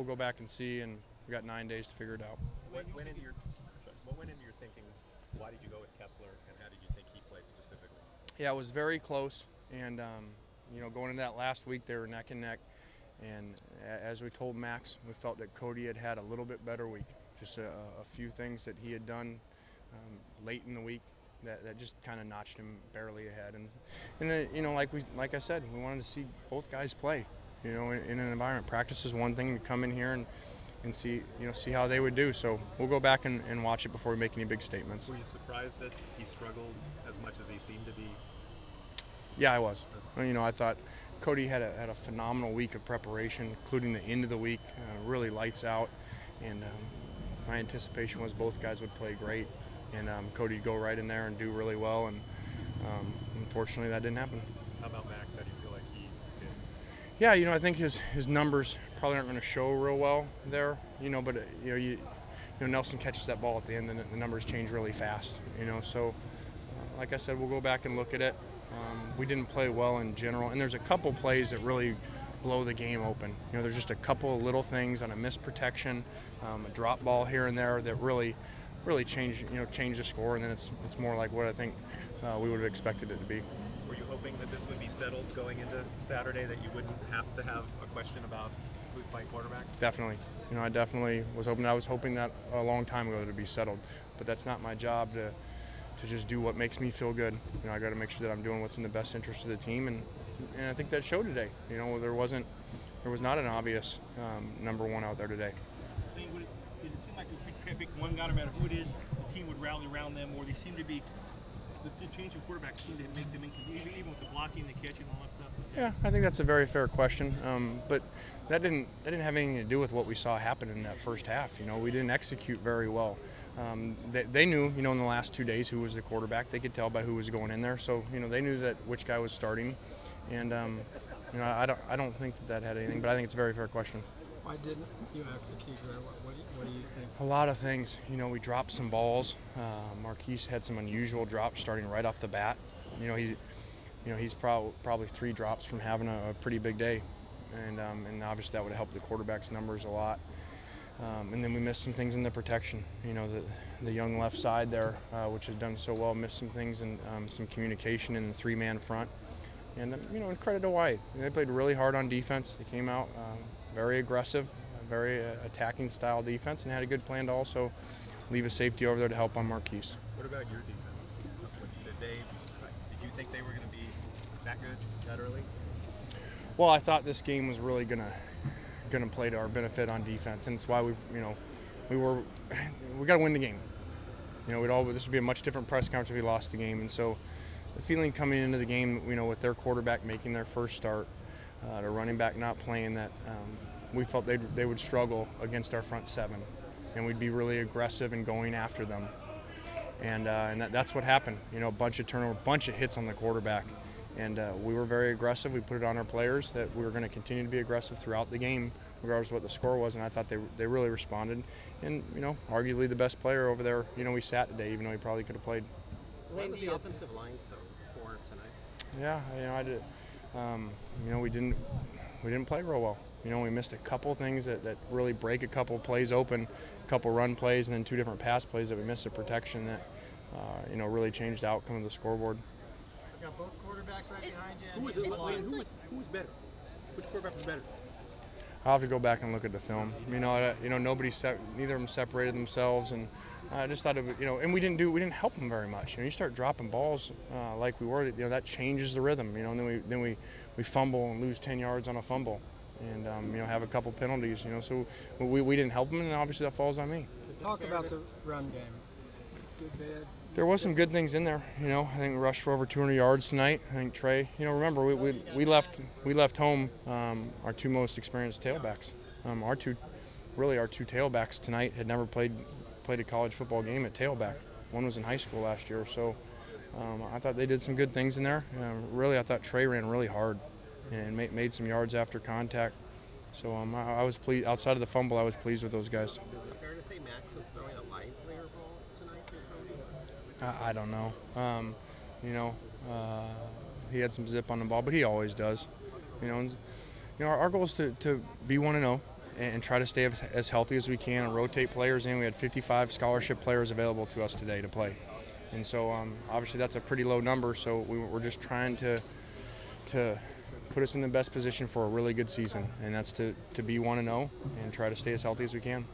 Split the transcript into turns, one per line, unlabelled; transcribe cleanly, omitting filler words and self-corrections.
we'll go back and see, and we got 9 days to figure it out.
What went into your thinking? Why did you go with Kessler, and how did you think he played specifically?
Yeah, it was very close, and going into that last week, they were neck and neck. And as we told Max, we felt that Cody had a little bit better week. Just a few things that he had done late in the week that just kind of notched him barely ahead. And like I said, we wanted to see both guys play. In an environment. Practice is one thing. To come in here and see how they would do. So we'll go back and watch it before we make any big statements.
Were you surprised that he struggled as much as he seemed to be?
Yeah, I was. I thought Cody had a phenomenal week of preparation, including the end of the week, really lights out. And my anticipation was both guys would play great, and Cody would go right in there and do really well. And unfortunately, that didn't happen.
How about Max? How do you feel like he did?
Yeah, I think his numbers probably aren't going to show real well there. But Nelson catches that ball at the end, and the numbers change really fast. So like I said, we'll go back and look at it. We didn't play well in general, and there's a couple plays that really blow the game open. There's just a couple of little things on a missed protection, a drop ball here and there that really change the score, and then it's more like what I think we would have expected it to be.
Were you hoping that this would be settled going into Saturday, that you wouldn't have to have a question about who's playing quarterback?
Definitely. I definitely was hoping. I was hoping that a long time ago to be settled, but that's not my job to just do what makes me feel good. I got to make sure that I'm doing what's in the best interest of the team, and I think that showed today. There was not an obvious number one out there today.
Did it seem like if you pick one guy, no matter who it is, the team would rally around them, or they seem to be the change in quarterbacks seem to make them inconvenient, even with the blocking, the catching, all that stuff?
Yeah, I think that's a very fair question, but that didn't have anything to do with what we saw happen in that first half. We didn't execute very well. They knew, in the last 2 days who was the quarterback. They could tell by who was going in there, so they knew that which guy was starting, and I don't think that had anything, but I think it's a very fair question.
Why didn't you execute that? What do you think?
A lot of things. We dropped some balls. Marquise had some unusual drops starting right off the bat. He's probably 3 drops from having a pretty big day, and obviously that would have helped the quarterback's numbers a lot. And then we missed some things in the protection. The young left side there, which has done so well, missed some things and some communication in the 3-man front. And and credit to White. They played really hard on defense. They came out very aggressive, very attacking style defense, and had a good plan to also leave a safety over there to help on Marquise.
What about your defense? Did you think they were going to be that good that early?
Well, I thought this game was really going to play to our benefit on defense, and it's why we got to win the game. This would be a much different press conference if we lost the game, and so the feeling coming into the game, with their quarterback making their first start, the running back not playing, that we felt they would struggle against our front 7, and we'd be really aggressive in going after them, and that's what happened. A bunch of turnover, bunch of hits on the quarterback. And we were very aggressive. We put it on our players that we were going to continue to be aggressive throughout the game, regardless of what the score was. And I thought they really responded. And, arguably the best player over there, we sat today, even though he probably could have played.
Why was the offensive line so poor tonight?
Yeah, I did. We didn't play real well. We missed a couple things that really break a couple plays open, a couple run plays, and then 2 different pass plays that we missed a protection that, really changed the outcome of the scoreboard.
You got both quarterbacks right behind you.
Who was better? Which quarterback was better?
I'll have to go back and look at the film. Neither of them separated themselves, and I just thought and we didn't help them very much. You start dropping balls like we were, that changes the rhythm. And then we fumble and lose 10 yards on a fumble, and have a couple penalties. So we didn't help them, and obviously that falls on me.
Talk about the run game.
There was some good things in there. I think we rushed for over 200 yards tonight. I think Trey. Remember we left home our 2 most experienced tailbacks. Our two tailbacks tonight had never played a college football game at tailback. One was in high school last year. So I thought they did some good things in there. Really, I thought Trey ran really hard and made some yards after contact. So I was pleased. Outside of the fumble, I was pleased with those guys.
Is it fair to say Max was throwing a livelier ball tonight than Cody?
I don't know. He had some zip on the ball, but he always does. Our goal is to be 1-0, and try to stay as healthy as we can and rotate players in. We had 55 scholarship players available to us today to play. And so obviously that's a pretty low number, so we're just trying to put us in the best position for a really good season, and that's to be 1-0 and try to stay as healthy as we can.